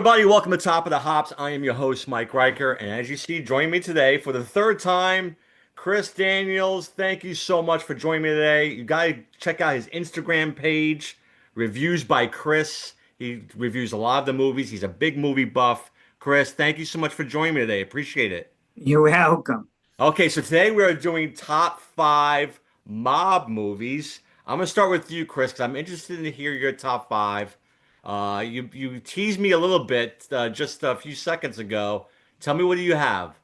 everybody. Welcome to Top of the Hops. I am your host, Mike Riker. And as you see, joining me today for the third time, Chris Daniels. Thank you so much for joining me today. You got to check out his Instagram page, Reviews by Chris. He reviews a lot of the movies. He's a big movie buff. Chris, thank you so much for joining me today. Appreciate it. You're welcome. Okay, so today we are doing top five mob movies. I'm gonna start with you, Chris, because I'm interested to hear your top five. You teased me a little bit just a few seconds ago. Tell me, what do you have?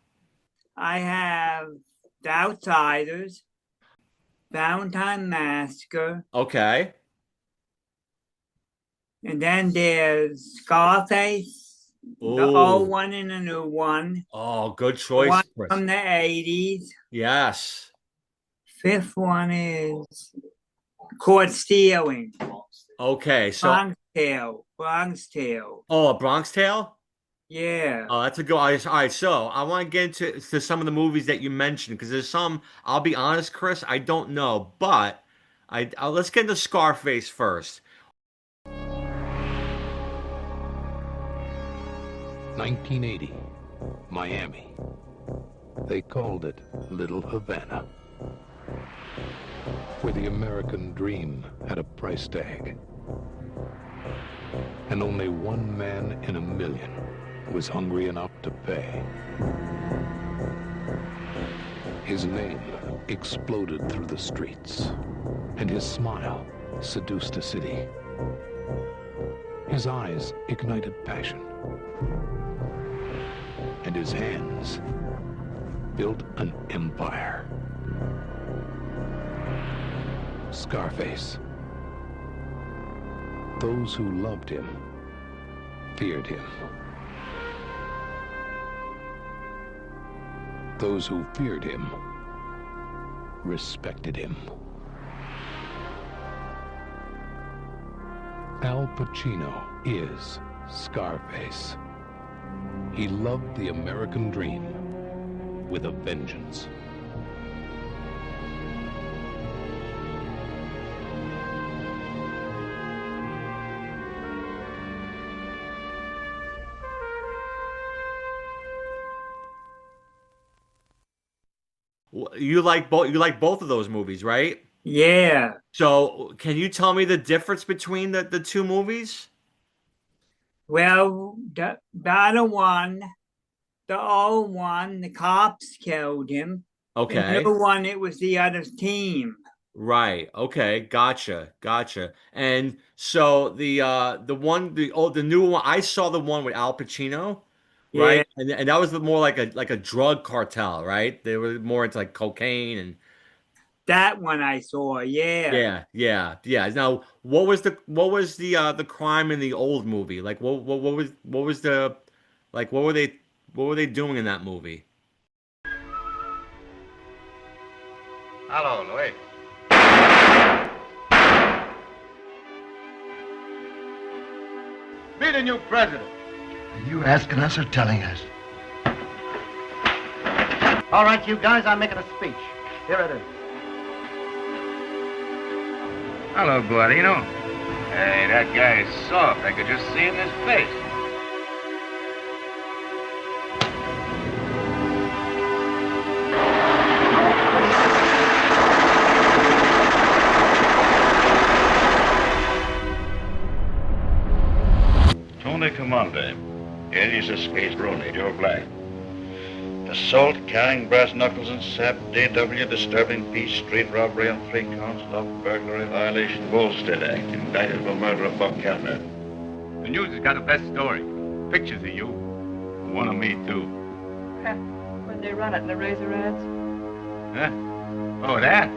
I have The Outsiders, Valentine Massacre, Okay. and then there's Scarface, the old Oh, one and the new one, oh, good the choice, one Chris. from the 80s. Yes. Fifth one is Caught Stealing, Okay, so Bronx Tale. oh, A Bronx Tale. Yeah, Oh, that's a good. All right, so I want to get into some of the movies that you mentioned because there's some. I'll be honest, Chris, I don't know, but let's get into Scarface first. 1980, Miami. They called it Little Havana, where the American dream had a price tag. And only one man in a million was hungry enough to pay. His name exploded through the streets, and his smile seduced a city. His eyes ignited passion, and his hands built an empire. Scarface. Those who loved him feared him. Those who feared him respected him. Al Pacino is Scarface. He loved the American dream with a vengeance. You like both. You like both of those movies, right? yeah. So, can you tell me the difference between the two movies? Well, the other one, the old one, the cops killed him. The Okay. new one, it was the other team. Right. Okay. Gotcha. Gotcha. And so the new one, I saw the one with Al Pacino, Yeah, right? And that was more like a drug cartel, right? They were more into like cocaine and that one I saw. Yeah, yeah. Now, what was the crime in the old movie? Like what was the like what were they doing in that movie? Hello, Louis. Be the new president. Are you asking us or telling us? All right, you guys, I'm making a speech. Here it is. Hello, Guardino. Hey, that guy is soft. I could just see it in his face. Tony Commander, alias Escape Rooney, Joe Black. Assault, carrying brass knuckles and sap, DW, disturbing peace, street robbery on 3 counts, love, burglary, violation of Volstead Act, indicted for murder of Buck Kellner. The news has got the best story. Pictures of you. One of me, too. When they run it in the razor ads. Huh? Oh, that?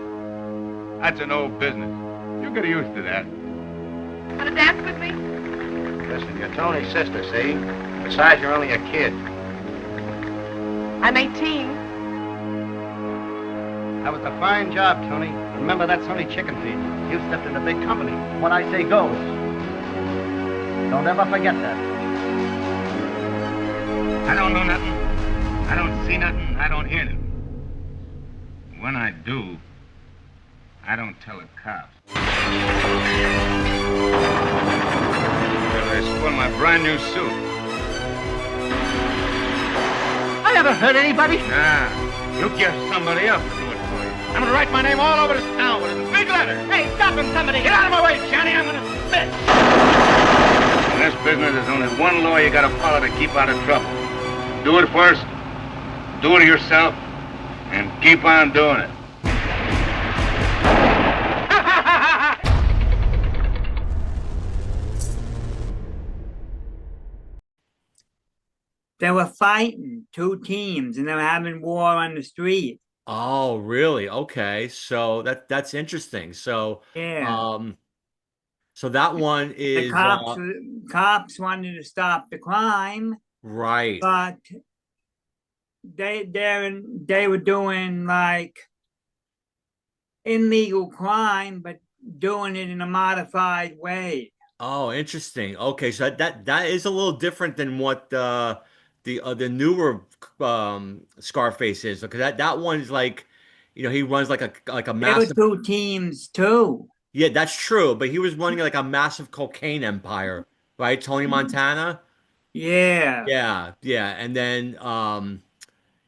That's an old business. You get used to that. Want to dance with me? Listen, you're Tony's sister, see? Besides, you're only a kid. I'm 18. That was a fine job, Tony. Remember, that's only chicken feed. You stepped in a big company. What I say goes. Don't ever forget that. I don't know nothing. I don't see nothing. I don't hear nothing. When I do, I don't tell the cops. Well, they spoiled my brand new suit. ever hurt anybody? Nah, you get somebody else to do it for you. I'm gonna write my name all over this town with a big letter. Hey, stop him, somebody! Get out of my way, Johnny. I'm gonna spit. In this business, there's only one law you gotta follow to keep out of trouble. Do it first, do it yourself, and keep on doing it. They were fighting two teams and they were having war on the street. Oh, really? Okay. So that's interesting. So Yeah. so that one The is cops wanted to stop the crime, right. but they were doing like illegal crime, but doing it in a modified way. Oh, interesting. Okay, so that is a little different than what the newer Scarface is, because that one is like, he runs like a There were massive. two teams too. Yeah, that's true, but he was running like a massive cocaine empire, right? Tony Montana. Yeah. Yeah, yeah, and then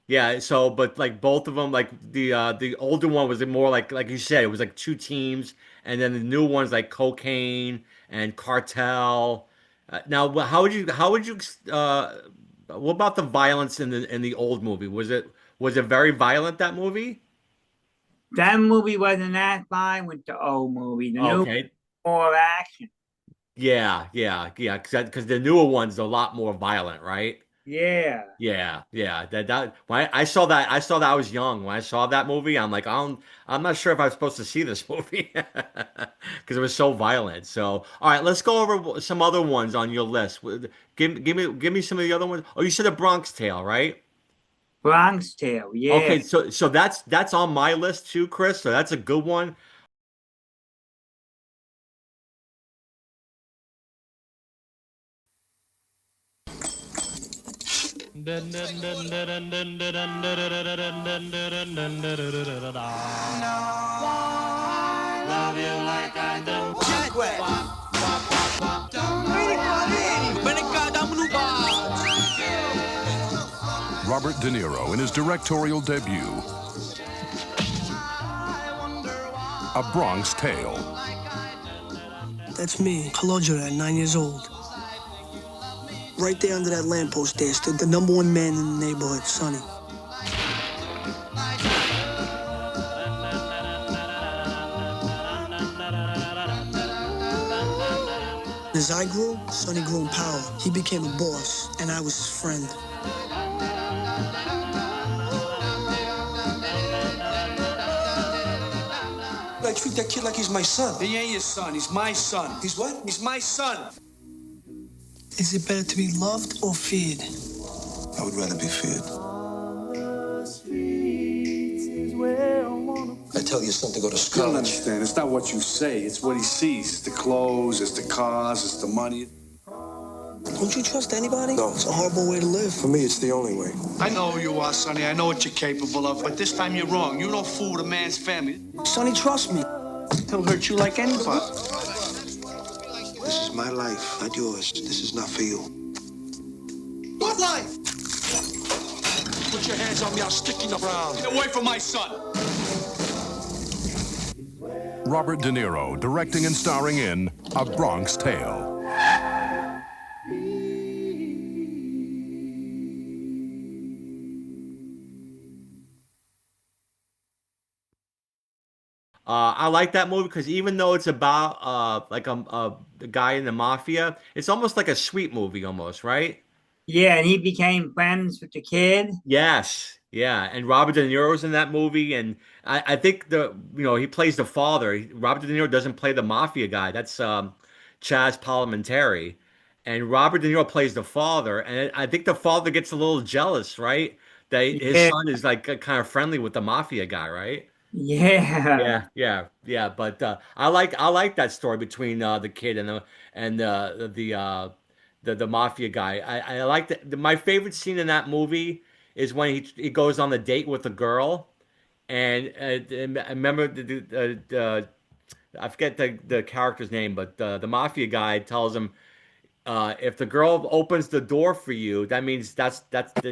yeah, so but like both of them, like the older one was more like you said, it was like two teams, and then the new one's like cocaine and cartel. Now, how would you what about the violence in the old movie? Was it very violent, that movie? That movie wasn't that violent, the old movie. The new Okay. more action. Yeah, yeah, yeah, because the newer one's a lot more violent, right? Yeah. Yeah, yeah. That when I saw that I was young. When I saw that movie, I'm like, I'm not sure if I was supposed to see this movie because it was so violent. So, all right, let's go over some other ones on your list. Give me some of the other ones. Oh, you said a Bronx Tale, right? Bronx Tale, yeah. Okay, so that's on my list too, Chris. So that's a good one. Robert De Niro in his directorial debut, A Bronx Tale. That's me, Kalodra, at 9 years old. Right there under that lamppost there stood the number one man in the neighborhood, Sonny. As I grew, Sonny grew in power. He became a boss, and I was his friend. I treat that kid like he's my son. He ain't your son. He's my son. He's what? He's my son. Is it better to be loved or feared? I would rather be feared. I tell your son to go to You don't college. understand. It's not what you say. It's what he sees. It's the clothes. It's the cars. It's the money. Don't you trust anybody? No. It's a horrible way to live. For me, it's the only way. I know who you are, Sonny. I know what you're capable of. But this time you're wrong. You don't fool with a man's family. Sonny, trust me. He'll hurt you like anybody. This is my life, not yours. This is not for you. What life? Put your hands on me. I'll stick you in the ground. Get away from my son. Robert De Niro directing and starring in A Bronx Tale. I like that movie because even though it's about like a guy in the mafia, it's almost like a sweet movie almost, right? Yeah, and he became friends with the kid. Yes, yeah, and Robert De Niro's in that movie, and I think he plays the father. Robert De Niro doesn't play the mafia guy. That's Chaz Palminteri, and Robert De Niro plays the father, and I think the father gets a little jealous, right? That his Yeah. son is like kind of friendly with the mafia guy, right? Yeah. Yeah, yeah, yeah. But I like that story between the kid and the mafia guy. I like that. My favorite scene in that movie is when he goes on the date with the girl, and I remember I forget the character's name, but the mafia guy tells him if the girl opens the door for you, that means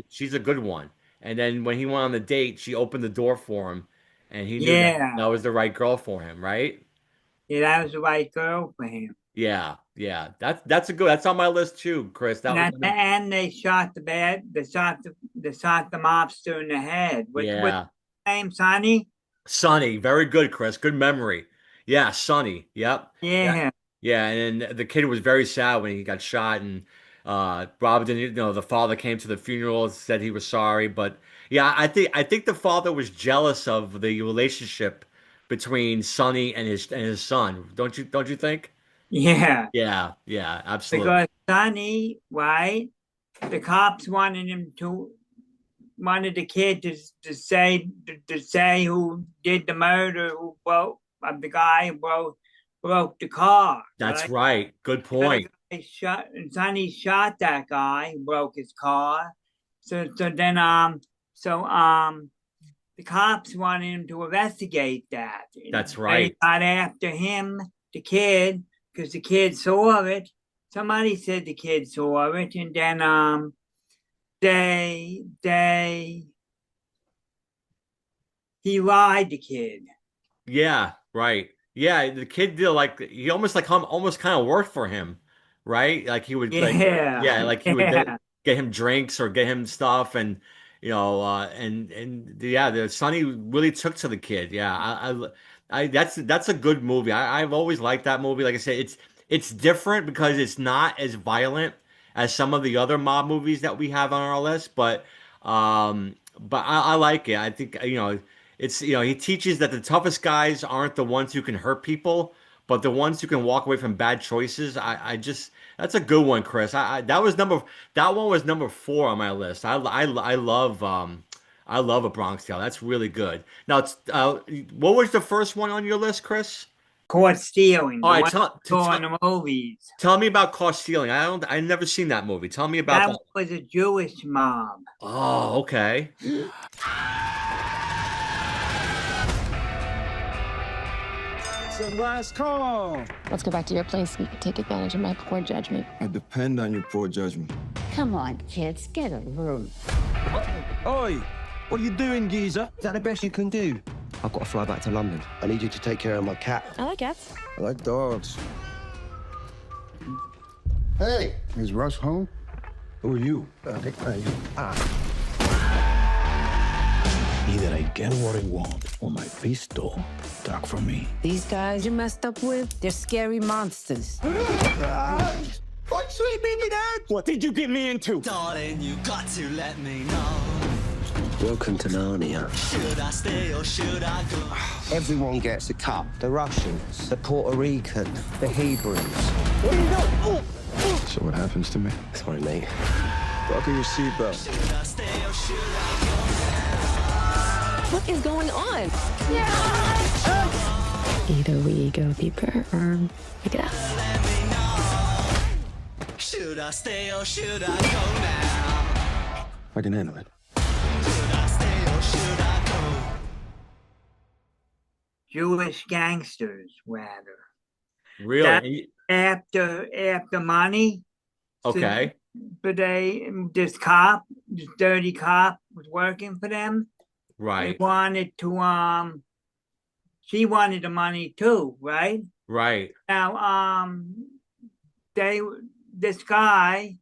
she's a good one. And then when he went on the date, she opened the door for him, and he knew that Yeah. that was the right girl for him, right? Yeah, that was the right girl for him. Yeah, yeah. That's a good. That's on my list too, Chris. That And was at the end, they shot they shot the mobster in the head. What's yeah. his name, Sonny? Sonny, very good, Chris. Good memory. Yeah, Sonny. Yep. Yeah. Yeah. Yeah, and then the kid was very sad when he got shot, and Rob didn't, the father came to the funeral, said he was sorry, but yeah, I think the father was jealous of the relationship between Sonny and his son. Don't you think? Yeah. Yeah, yeah, absolutely. Because Sonny, right? The cops wanted the kid to say who did the murder, who broke the guy who broke the car. That's right. Good point. Sonny shot that guy who broke his car. So then the cops wanted him to investigate that. That's right. They got after him, the kid, because the kid saw it. Somebody said the kid saw it, and then he lied the kid. Yeah, right. Yeah, the kid did he almost kind of worked for him, right? Like he would like he would get him drinks or get him stuff and and yeah, the Sonny really took to the kid. Yeah, that's a good movie. I've always liked that movie. Like I said, it's different because it's not as violent as some of the other mob movies that we have on our list, but I like it. I think it's he teaches that the toughest guys aren't the ones who can hurt people, but the ones who can walk away from bad choices. I just that's a good one, Chris. That one was number 4 on my list. I love A Bronx Tale. That's really good. Now, what was the first one on your list, Chris? Caught stealing. All right, in the movies. Tell me about Caught Stealing. I never seen that movie. Tell me about that. That was a Jewish mob. Oh, okay. It's the last call. Let's go back to your place. We can take advantage of my poor judgment. I depend on your poor judgment. Come on, kids, get a room. Oi, what are you doing, geezer? Is that the best you can do? I've got to fly back to London. I need you to take care of my cat. I like cats. I like dogs. Hey, is Russ home? Who are you? Either I get what I want or my pistol talk for me. These guys you messed up with, they're scary monsters. What sweet baby dad? What did you get me into? Darling, you got to let me know. Welcome to Narnia. Should I stay or should I go? Everyone gets a cut. The Russians, the Puerto Rican, the Hebrews. What are you doing? So what happens to me? Sorry, mate. Buckle your seatbelt. Should I stay or should I go? What is going on? Either we go deeper or we get out. Should I stay or should I go now? I can handle it. Should I stay or should I go? Jewish gangsters, rather. Really? After money. Okay. But this dirty cop was working for them. Right. They wanted to she wanted the money too, right? Right. Now this guy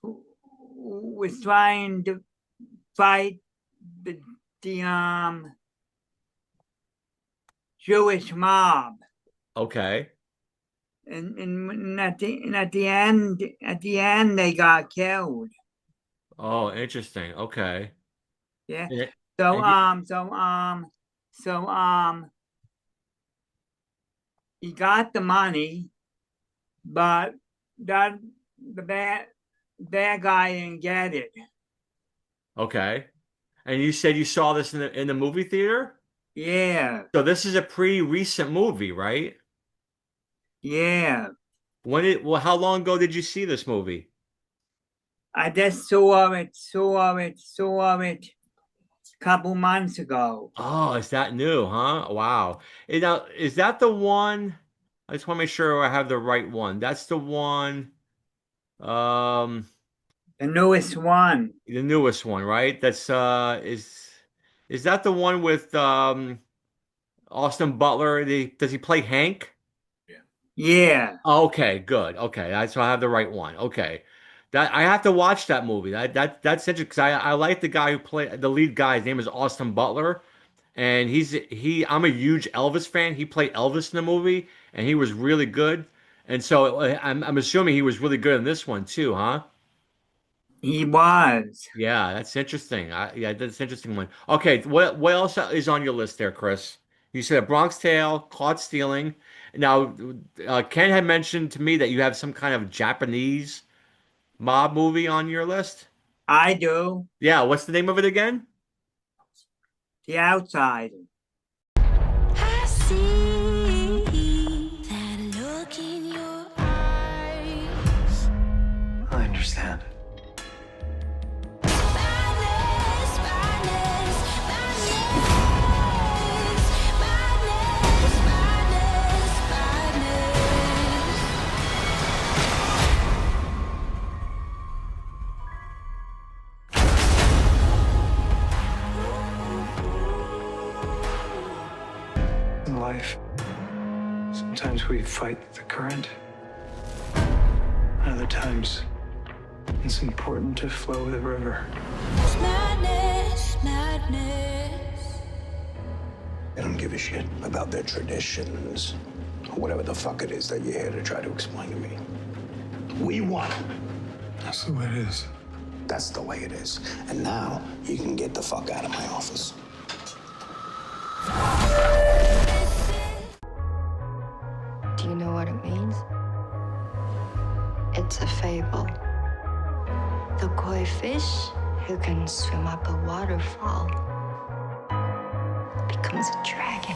who was trying to fight the Jewish mob. Okay. And at the end they got killed. Oh, interesting. Okay. Yeah. And So he got the money, but the bad guy didn't get it. Okay. And you said you saw this in the movie theater? Yeah. So this is a pretty recent movie, right? Yeah. How long ago did you see this movie? I just saw it a couple months ago. Oh, is that new, huh? Wow. Now, is that the one? I just want to make sure I have the right one. That's the one. The newest one. The newest one, right? That's is that the one with Austin Butler? Does he play Hank? Yeah. Okay, good. Okay, so I have the right one. Okay, that I have to watch that movie. That's interesting because I like the guy who played the lead guy. His name is Austin Butler, and I'm a huge Elvis fan. He played Elvis in the movie, and he was really good. And so I'm assuming he was really good in this one too, huh? He was. Yeah, that's interesting. Yeah, that's an interesting one. Okay, what else is on your list there, Chris? You said Bronx Tale, Caught Stealing. Now, Ken had mentioned to me that you have some kind of Japanese mob movie on your list. I do. Yeah, what's the name of it again? The Outsider. I see that look in your eyes. I understand. In life, sometimes we fight the current. Other times, it's important to flow with the river. Madness, madness. They don't give a shit about their traditions, or whatever the fuck it is that you're here to try to explain to me. We won. That's the way it is. That's the way it is. And now, you can get the fuck out of my office. Do you know what it means? It's a fable. The koi fish who can swim up a waterfall becomes a dragon.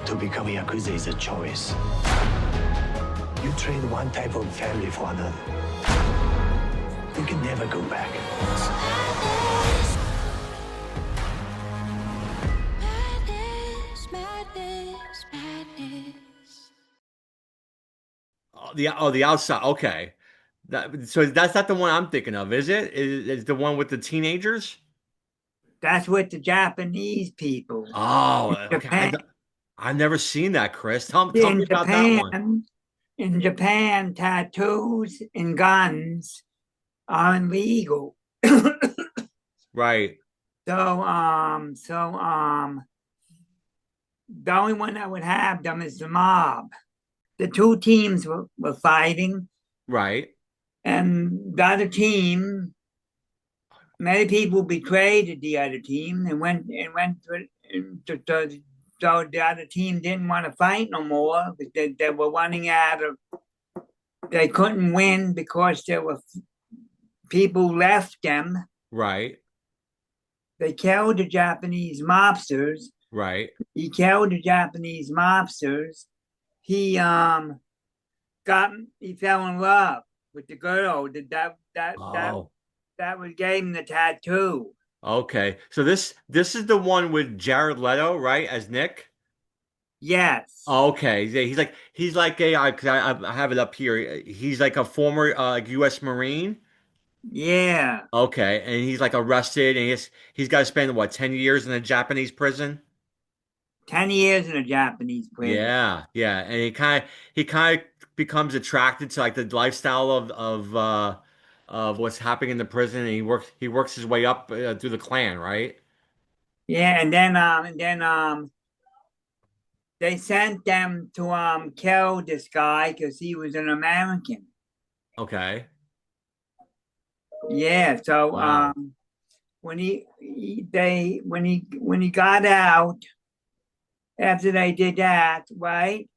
To become a Yakuza is a choice. You trade one type of family for another. You can never go back. Madness, madness. The Outside. Okay, so that's not the one I'm thinking of, is it? Is the one with the teenagers? That's with the Japanese people. Oh, In okay. Japan. I've never seen that, Chris. Tell me about that one. In Japan, tattoos and guns are illegal. Right. So the only one that would have them is the mob. The two teams were fighting, Right. and the other team, many people betrayed the other team and so the other team didn't want to fight no more because they were running out of. They couldn't win because there were people left them. Right. They killed the Japanese mobsters. Right. He killed the Japanese mobsters. He fell in love with the girl that was gave him the tattoo. Okay. So this is the one with Jared Leto, right, as Nick? Yes. Okay. Yeah, he's like a 'cause I have it up here. He's like a former U.S. Marine. Yeah. Okay, and he's like arrested, and he's got to spend what 10 years in a Japanese prison. 10 years in a Japanese prison. Yeah, yeah, and he kind of becomes attracted to like the lifestyle of what's happening in the prison, and he works his way up through the clan, right? Yeah, and then they sent them to kill this guy because he was an American. Okay. Yeah, so Wow. when he got out after they did that, right?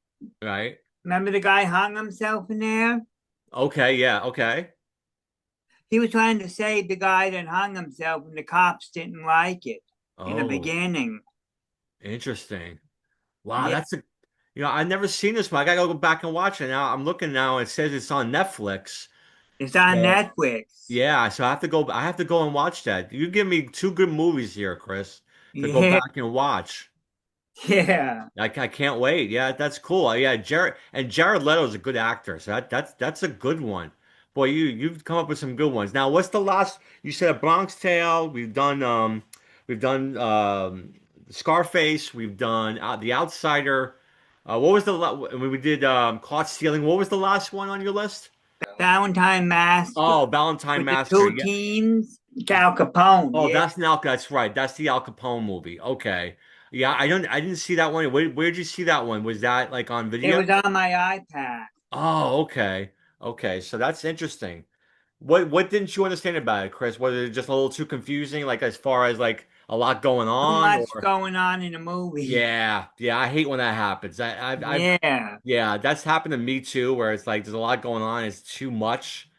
Right. Remember the guy hung himself in there? Okay. Yeah. Okay. He was trying to save the guy that hung himself, and the cops didn't like it in the Oh, beginning. interesting. Wow, Yeah. that's I've never seen this one. I gotta go back and watch it now. I'm looking now. It says it's on Netflix. It's on Yeah. Netflix. Yeah, so I have to go. I have to go and watch that. You give me two good movies here, Chris, to go Yeah. back and watch. Yeah. I can't wait. Yeah, that's cool. Yeah, Jared Leto is a good actor, so that's a good one. Boy, you've come up with some good ones. Now, what's the last? You said A Bronx Tale. We've done Scarface. We've done The Outsider. What was we did Caught Stealing? What was the last one on your list? Valentine Mask. Oh, Valentine with Massacre. the two teens. Al Capone. Oh, yeah. that's right. That's the Al Capone movie. Okay. Yeah, I didn't see that one. Where'd you see that one? Was that like on video? It was on my iPad. Oh, okay. Okay, so that's interesting. What didn't you understand about it, Chris? Was it just a little too confusing, like as far as like a lot going Too on? much going on in the movie. Yeah, I hate when that happens. Yeah. Yeah, that's happened to me too, where it's like there's a lot going on, it's too much.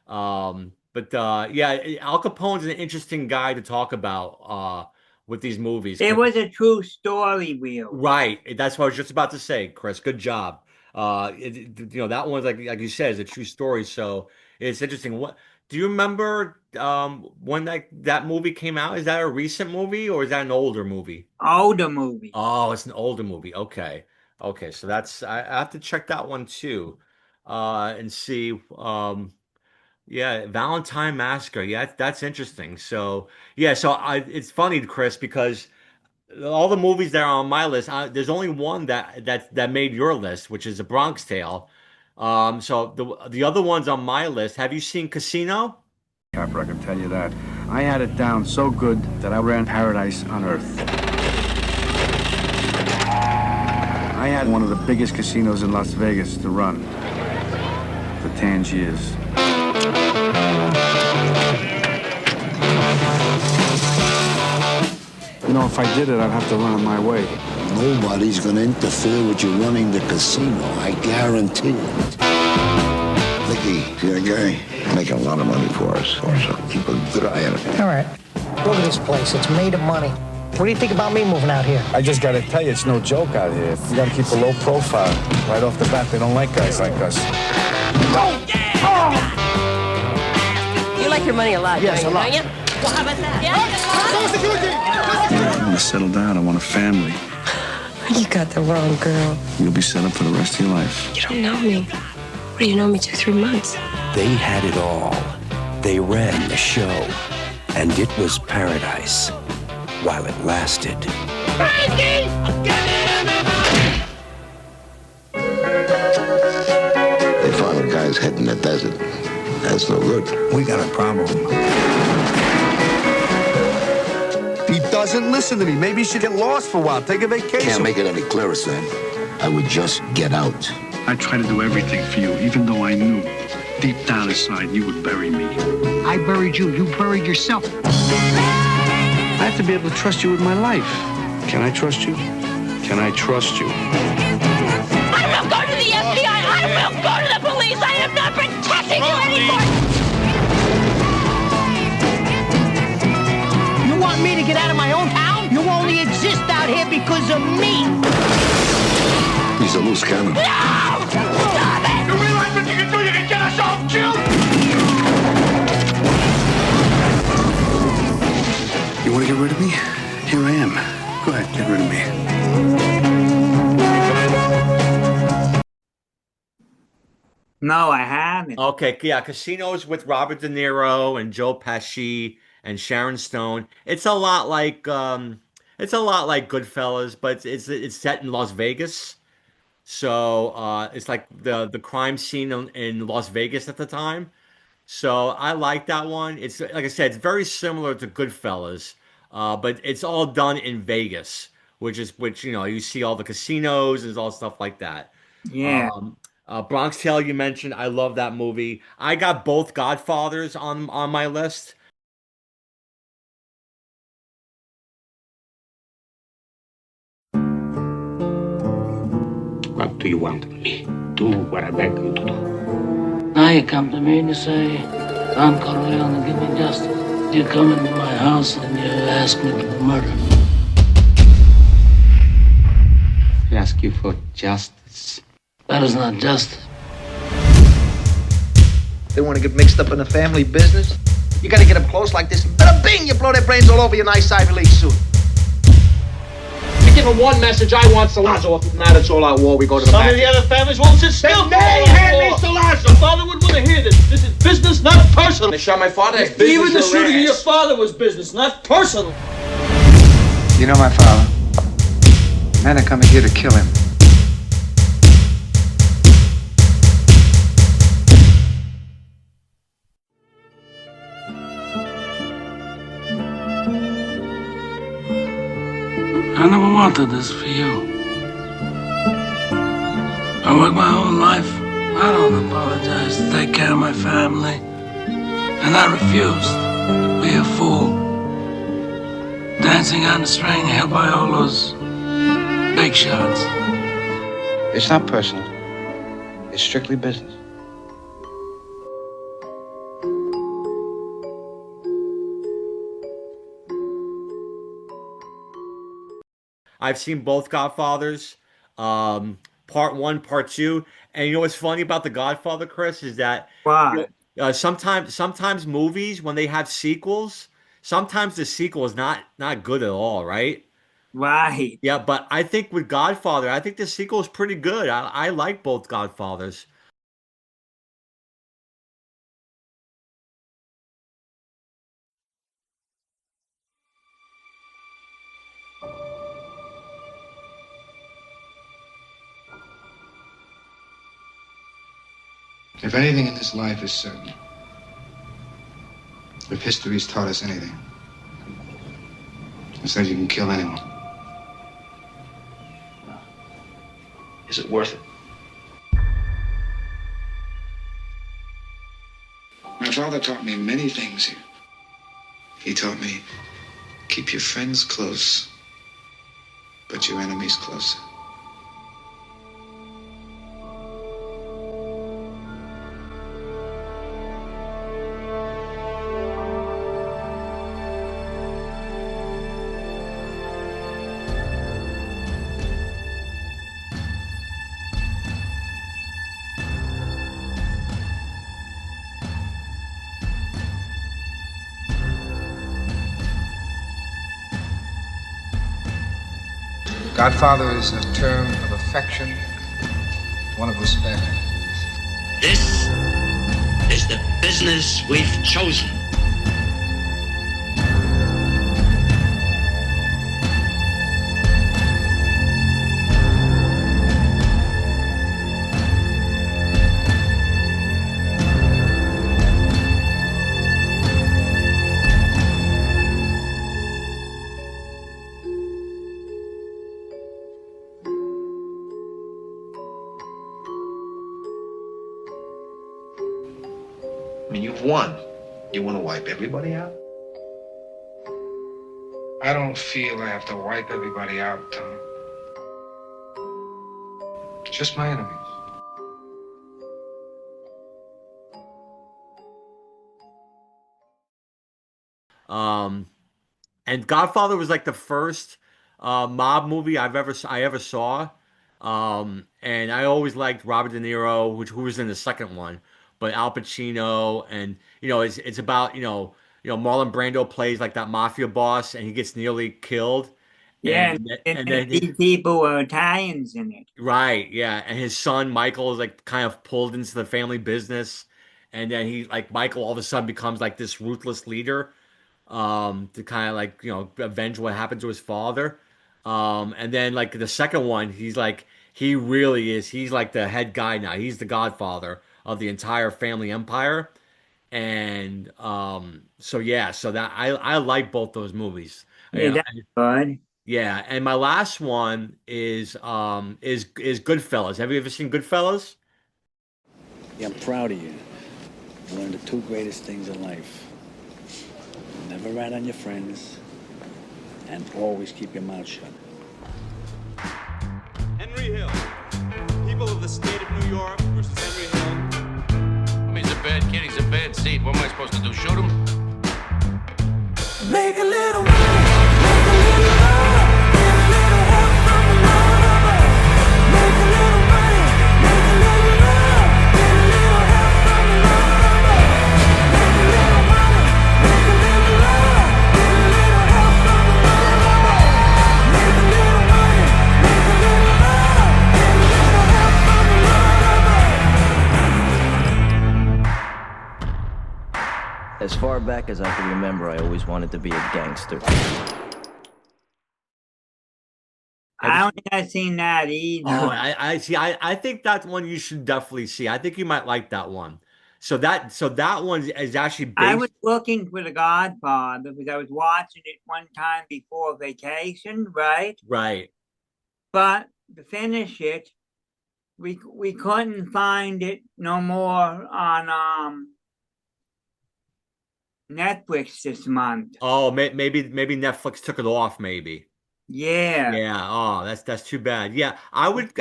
But yeah, Al Capone's an interesting guy to talk about with these movies. It was a true story, Will. Right. That's what I was just about to say, Chris. Good job. That one's like you said, is a true story. So it's interesting. What do you remember when that movie came out? Is that a recent movie or is that an older movie? Older movie. Oh, it's an older movie. Okay. Okay. So I have to check that one too. And see. Yeah, Valentine Massacre. Yeah, that's interesting. So yeah, it's funny, Chris, because all the movies that are on my list, there's only one that made your list, which is A Bronx Tale. So the other ones on my list, have you seen Casino? Capper, I can tell you that. I had it down so good that I ran Paradise on Earth. I had one of the biggest casinos in Las Vegas to run for 10 years. You know, if I did it, I'd have to run it my way. Nobody's gonna interfere with you running the casino, I guarantee it. Vicky, see that guy? Making a lot of money for us, so keep a good eye on it. All right. Look at this place. It's made of money. What do you think about me moving out here? I just gotta tell you, it's no joke out here. You gotta keep a low profile. Right off the bat, they don't like guys like us. You like your money a lot, Yes, don't a lot. you? Well, how about that? I want to settle down. I want a family. You got the wrong girl. You'll be set up for the rest of your life. You don't know me. What do you know me 2-3 months? They had it all. They ran the show. And it was paradise while it lasted. They found a guy's head in the desert. That's no good. We got a problem. He doesn't listen to me. Maybe you should get lost for a while. Take a vacation. Can't make it any clearer, Sam. I would just get out. I tried to do everything for you, even though I knew deep down inside you would bury me. I buried you. You buried yourself. I have to be able to trust you with my life. Can I trust you? Can I trust you? I will go to the FBI. I will go to the police. I am not protecting you anymore. You want me to get out of my own town? You only exist out here because of me. He's a loose cannon. No! Stop it! You realize what you can do? You can get us all killed! You want to get rid of me? Here I am. Go ahead, get rid of me. No, I haven't. Okay, yeah, Casino's with Robert De Niro and Joe Pesci and Sharon Stone. It's a lot like Goodfellas, but it's set in Las Vegas. So it's like the crime scene in Las Vegas at the time. So I like that one. It's like I said, it's very similar to Goodfellas, but it's all done in Vegas, which you see all the casinos and all stuff like that. Yeah. Bronx Tale you mentioned, I love that movie. I got both Godfathers on my list. What do you want of me? Do what I beg you to do. Now you come to me and you say, Don Corleone, give me justice. You come into my house and you ask me to murder. I ask you for justice. That is not justice. They want to get mixed up in the family business? You gotta get up close like this. Bada bing! You blow their brains all over your nice Ivy League suit. You get from one message. I want Salazzo. If not, it's all out war. We go to the Some back. of the other families won't sit still. They never had me, Salazzo. Your father would want to hear this. This is business, not personal. They shot my father. That's business. Even the your shooting of your ass. father was business, not personal. You know my father. Men are coming here to kill him. I never wanted this for you. I worked my whole life. I don't apologize to take care of my family. And I refused to be a fool. Dancing on the string held by all those big shots. It's not personal. It's strictly business. I've seen both Godfathers, part 1, part 2, and you know what's funny about the Godfather, Chris, is that sometimes movies, when they have sequels, sometimes the sequel is not good at all, right? Right. Yeah, but I think with Godfather, I think the sequel is pretty good. I like both Godfathers. If anything in this life is certain, if history's taught us anything, it says you can kill anyone. Is it worth it? My father taught me many things here. He taught me, keep your friends close, but your enemies closer. Godfather is a term of affection, one of respect. This is the business we've chosen. I mean, you've won. You want to wipe everybody out? I don't feel I have to wipe everybody out, Tom. Just my enemies. And Godfather was like the first mob movie I ever saw. And I always liked Robert De Niro, who was in the second one, but Al Pacino, and it's about Marlon Brando plays like that mafia boss, and he gets nearly killed. Yeah, and then these people are Italians in it. Right, yeah, and his son Michael is like kind of pulled into the family business, and then Michael all of a sudden becomes like this ruthless leader, to kind of like avenge what happened to his father, and then like the second one, he's like he's like the head guy now. He's the Godfather of the entire family empire, and so that I like both those movies. Yeah, that's good. Yeah, and my last one is Goodfellas. Have you ever seen Goodfellas? Yeah, I'm proud of you. I learned the two greatest things in life. Never rat on your friends, and always keep your mouth shut. Henry Hill. People of the state of New York versus Henry Hill. I mean, he's a bad kid, he's a bad seed. What am I supposed to do, shoot him? Make a little money, make a little love, get a little help from the Lord above. Make a little money, make a little love, get a little help from the Lord above. Make a little money, make a little love, get a little help from the Lord above. Make a little money, As far back as I can remember, I always wanted to be a gangster. I don't think I've seen that either. Oh, I see. I think that's one you should definitely see. I think you might like that one. So that one is actually I based. was looking for The Godfather because I was watching it one time before vacation, right? Right. But to finish it, we couldn't find it no more on Netflix this month. Oh, maybe Netflix took it off. Maybe. Yeah. Yeah. Oh, that's too bad. Yeah, I would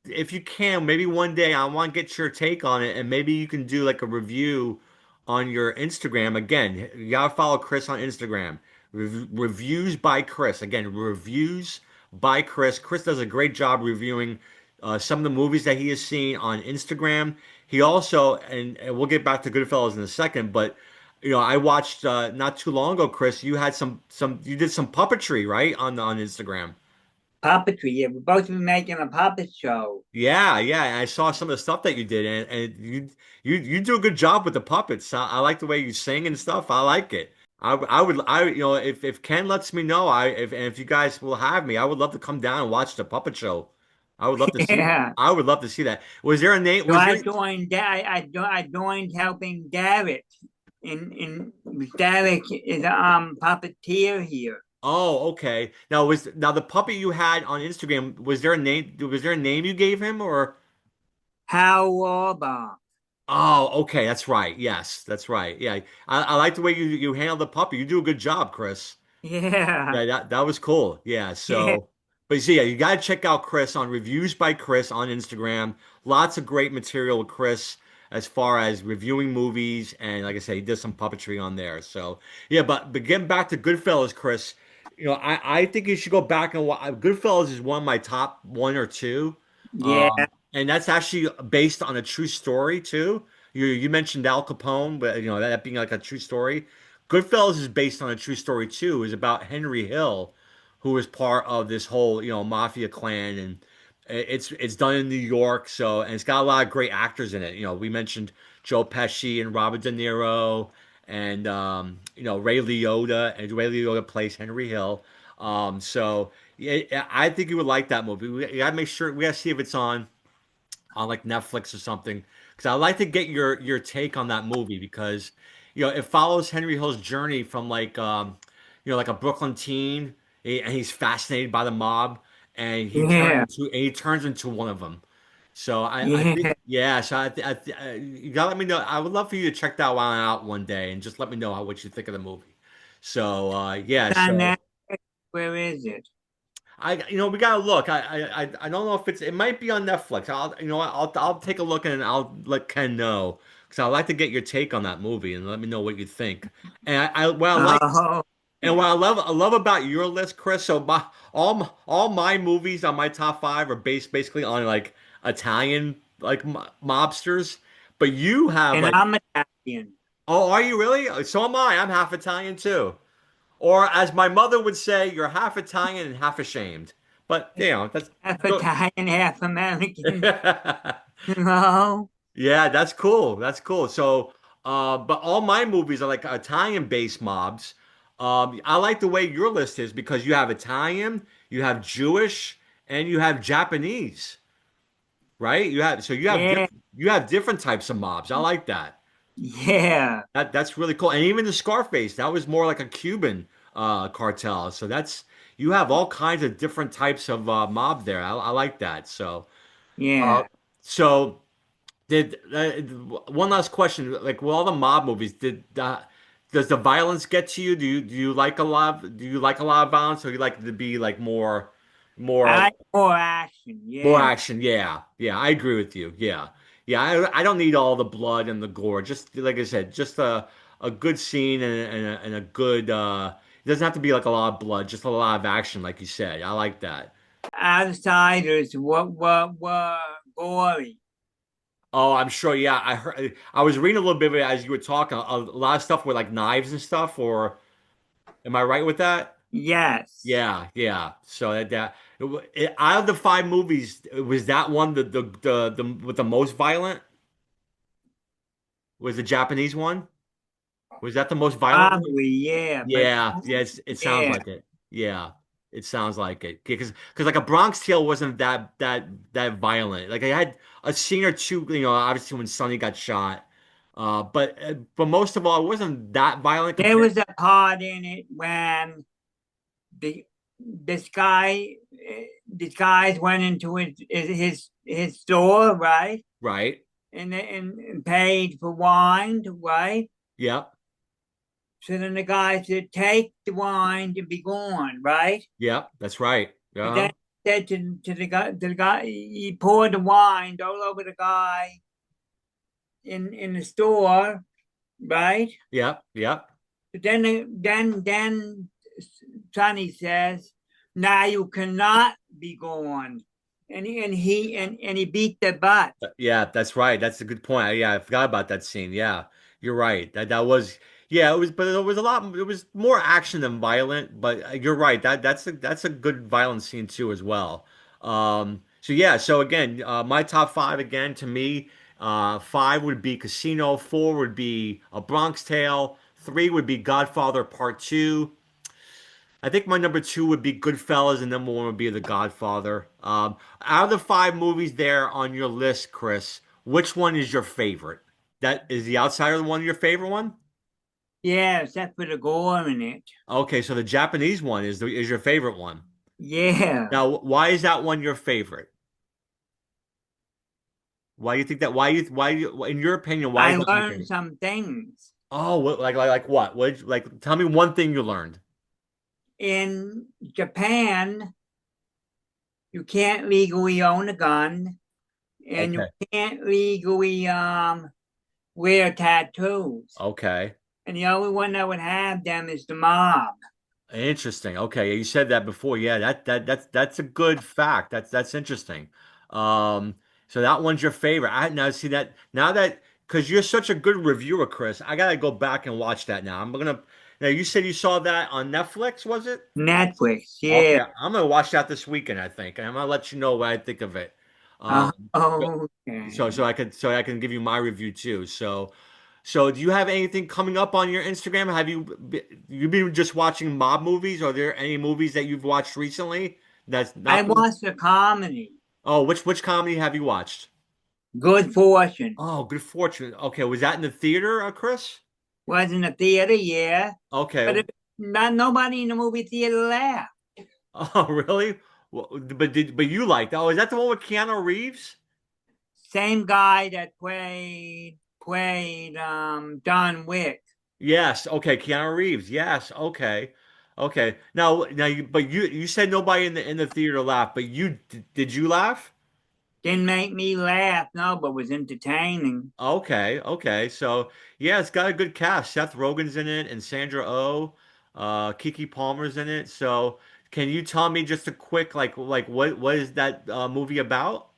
if you can, maybe one day I want to get your take on it, and maybe you can do like a review on your Instagram. Again, you gotta follow Chris on Instagram. Reviews by Chris. Again, reviews by Chris. Chris does a great job reviewing some of the movies that he has seen on Instagram. He also, and we'll get back to Goodfellas in a second, but I watched not too long ago, Chris. You had you did some puppetry, right, on Instagram. Puppetry. Yeah, we're both making a puppet show. Yeah, yeah. And I saw some of the stuff that you did, and you do a good job with the puppets. I like the way you sing and stuff. I like it. If Ken lets me know, if you guys will have me, I would love to come down and watch the puppet show. I would love to see. Yeah. I would love to see that. Was there a name? So Was I there, joined. I joined helping Derek. In Derek is puppeteer here. Oh, okay. Now the puppet you had on Instagram, was there a name? Was there a name you gave him or? Hal Warbaugh. Oh, okay. That's right. Yes, that's right. Yeah, I like the way you handle the puppy. You do a good job, Chris. Yeah. Yeah, that was cool. Yeah. So, but you see, yeah, you got to check out Chris on Reviews by Chris on Instagram. Lots of great material with Chris as far as reviewing movies, and like I said, he does some puppetry on there. So yeah, but getting back to Goodfellas, Chris, I think you should go back and watch. Goodfellas is one of my top one or two. Yeah. And that's actually based on a true story too. You mentioned Al Capone, but that being like a true story. Goodfellas is based on a true story too. It's about Henry Hill, who was part of this whole mafia clan, and it's done in New York. So, and it's got a lot of great actors in it. We mentioned Joe Pesci and Robert De Niro, and Ray Liotta, and Ray Liotta plays Henry Hill. So yeah, I think you would like that movie. We gotta make sure, we gotta see if it's on like Netflix or something, because I'd like to get your take on that movie, because it follows Henry Hill's journey from like like a Brooklyn teen, and he's fascinated by the mob, and he turns into one of them. So I think, yeah. So you gotta let me know. I would love for you to check that one out one day, and just let me know what you think of the movie. So yeah. So where is it? We gotta look. I don't know if it might be on Netflix. I'll take a look, and I'll let Ken know, because I'd like to get your take on that movie and let me know what you think. And what I love about your list, Chris. So all my movies on my top 5 are based basically on like Italian like mobsters, but you have and like, I'm Italian. Oh, are you really? So am I. I'm half Italian too. Or as my mother would say, you're half Italian and half ashamed. But that's half Italian, half American. No. Yeah, that's cool. That's cool. So, but all my movies are like Italian-based mobs. I like the way your list is, because you have Italian, you have Jewish, and you have Japanese, right? You have different types of mobs. I like that. Yeah. That's really cool. And even the Scarface, that was more like a Cuban cartel. So you have all kinds of different types of mob there. I like that. So yeah. So did one last question? Like with all the mob movies, does the violence get to you? Do you like a lot of violence, or you like it to be like more more action? Yeah. More action. Yeah. Yeah. I agree with you. Yeah. Yeah, I don't need all the blood and the gore. Just like I said, just a good scene and a good. It doesn't have to be like a lot of blood, just a lot of action, like you said. I like that. Outsiders were gory. Oh, I'm sure. Yeah, I heard. I was reading a little bit of it as you were talking. A lot of stuff with like knives and stuff. Or am I right with that? Yes. Yeah. Yeah. So out of the 5 movies, was that one the with the most violent? Was the Japanese one? Was that the most violent one? Probably, yeah. Yeah, But, yeah, it sounds yeah. like it. Yeah, it sounds like it. Because like a Bronx Tale wasn't that violent. Like I had a scene or two, obviously when Sonny got shot. But most of all, it wasn't that violent There compared. was a part in it when the this guy, these guys went into his store, right? Right. And paid for wine, right? Yep. So then the guy said, "Take the wine and be gone," right? Yep. That's right. And Yeah. then said to the guy, he poured the wine all over the guy in the store, right? Yep. Yep. Then Sonny says, "Now you cannot be gone," and he beat the butt. Yeah, that's right. That's a good point. Yeah, I forgot about that scene. Yeah, you're right. That was yeah, it was but it was a lot it was more action than violent, but you're right. That's a good violent scene too as well. So yeah, so again, my top five again to me, five would be Casino, four would be A Bronx Tale, three would be Godfather Part Two. I think my number two would be Goodfellas, and number one would be The Godfather. Out of the five movies there on your list, Chris, which one is your favorite? That is The Outsider the one your favorite one? Yeah, except for the gore in it. Okay, so the Japanese one is your favorite one. Yeah. Now, why is that one your favorite? Why do you think that? In your opinion, why I is that your learned favorite? some things. Oh, like what? Like tell me one thing you learned. In Japan, you can't legally own a gun, and you Okay. can't legally wear tattoos. Okay. And the only one that would have them is the mob. Interesting. Okay, you said that before. Yeah, that's a good fact. That's interesting. So that one's your favorite. I now see that now that because you're such a good reviewer, Chris. I gotta go back and watch that now. I'm gonna. Now you said you saw that on Netflix, was it? Netflix, Okay, yeah. I'm gonna watch that this weekend, I think, and I'm gonna let you know what I think of it. Okay. So I can give you my review too. So do you have anything coming up on your Instagram? You been just watching mob movies? Are there any movies that you've watched recently that's I not been? watched a comedy, Oh, which comedy have you watched? Good Fortune. Oh, Good Fortune. Okay, was that in the theater, Chris? Was in the theater, yeah. Okay. But not nobody in the movie theater laughed. Oh, really? Well, but you liked? Oh, is that the one with Keanu Reeves? Same guy that played John Wick. Yes. Okay, Keanu Reeves. Yes. Okay. Okay. But you said nobody in the theater laughed, but did you laugh? Didn't make me laugh, no, but was entertaining. Okay. Okay. So yeah, it's got a good cast. Seth Rogen's in it, and Sandra Oh, Kiki Palmer's in it. So can you tell me just a quick like what is that movie about?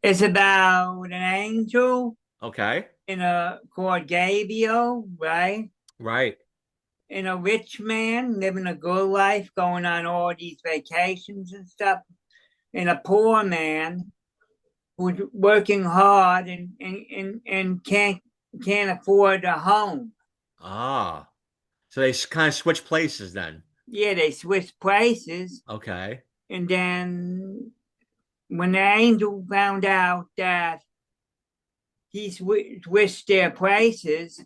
It's about an angel Okay. in a called Gabriel, right? Right. And a rich man living a good life, going on all these vacations and stuff, and a poor man who's working hard and can't afford a home. Ah. So they kind of switch places then. Yeah, they switch places, Okay. and then when the angel found out that he switched their places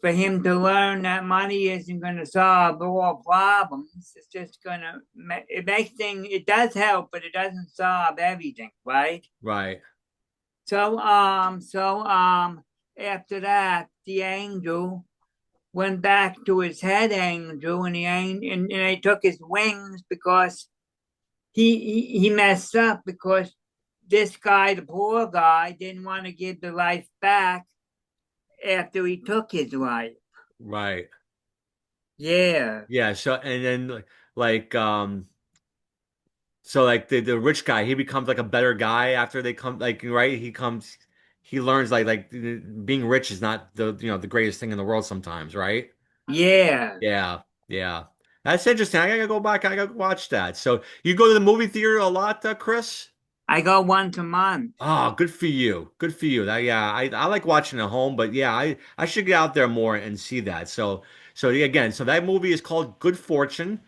for him to learn that money isn't going to solve all problems. It's just going to it does help, but it doesn't solve everything, right? Right. So after that, the angel went back to his head angel, and they took his wings because he messed up because this guy, the poor guy, didn't want to give the life back after he took his life. Right. Yeah. Yeah. So and then like the rich guy, he becomes like a better guy after they come like right. He learns like being rich is not the greatest thing in the world sometimes, right? Yeah. Yeah. Yeah. That's interesting. I gotta go back. I gotta watch that. So you go to the movie theater a lot, Chris? I go once a month. Oh, good for you. Good for you. I like watching at home, but yeah, I should get out there more and see that. So yeah, again, so that movie is called Good Fortune.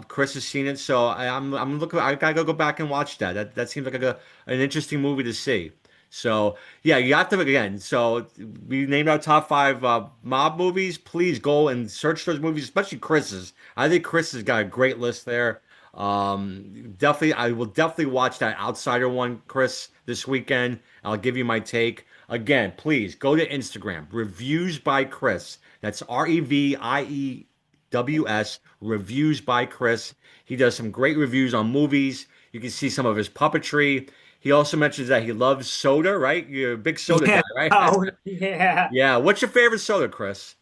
Chris has seen it, so I'm looking. I gotta go back and watch that. That seems like an interesting movie to see. So yeah, you got to again. So we named our top five mob movies. Please go and search those movies, especially Chris's. I think Chris has got a great list there. Definitely, I will definitely watch that Outsider one, Chris, this weekend. I'll give you my take. Again, please go to Instagram, Reviews by Chris. That's REVIEWS, Reviews by Chris. He does some great reviews on movies. You can see some of his puppetry. He also mentions that he loves soda, right? You're a big soda guy, right? Oh, yeah. Yeah. What's your favorite soda, Chris?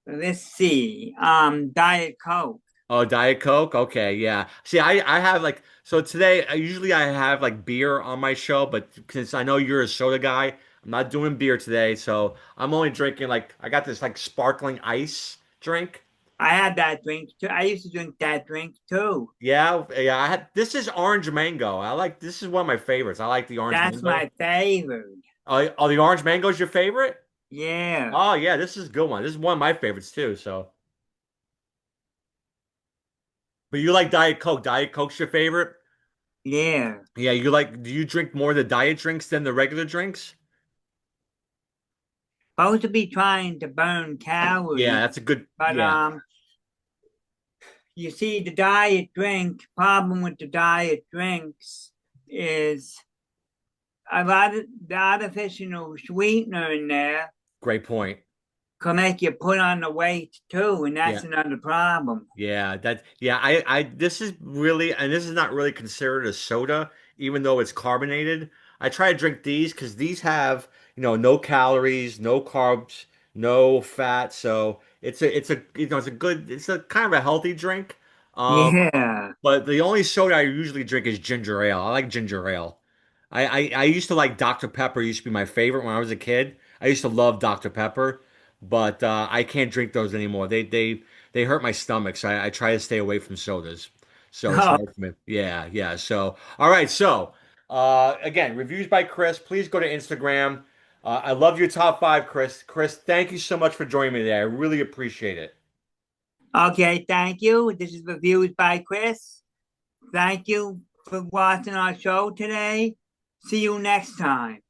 Let's see. Diet Coke. Oh, Diet Coke. Okay, yeah. See, I have like so today. Usually I have like beer on my show, but since I know you're a soda guy, I'm not doing beer today. So I'm only drinking like I got this like sparkling ice drink. I had that drink too. I used to drink that drink too. Yeah, yeah. I had this is orange mango. I like this is one of my favorites. I like the orange That's mango. my favorite. Oh, the orange mango is your favorite? Yeah. Oh yeah, this is a good one. This is one of my favorites too. So, but you like Diet Coke? Diet Coke's your favorite? Yeah. Yeah, you like, do you drink more of the diet drinks than the regular drinks? Supposed to be trying to burn calories. Yeah, that's a good, But yeah. you see, the diet drink problem with the diet drinks is a lot of the artificial sweetener in there Great point. can make you put on the weight too, and that's Yeah. another problem. This is really, and this is not really considered a soda, even though it's carbonated. I try to drink these because these have, no calories, no carbs, no fat. So it's a good, it's a kind of a healthy drink. Yeah. But the only soda I usually drink is ginger ale. I like ginger ale. I used to like Dr. Pepper, used to be my favorite when I was a kid. I used to love Dr. Pepper, but I can't drink those anymore. They hurt my stomach, so I try to stay away from sodas. So it's Oh. hard for me. Yeah, yeah. So all right. So again, reviews by Chris. Please go to Instagram. I love your top five, Chris. Chris, thank you so much for joining me today. I really appreciate it. Okay, thank you. This is Reviews by Chris. Thank you for watching our show today. See you next time.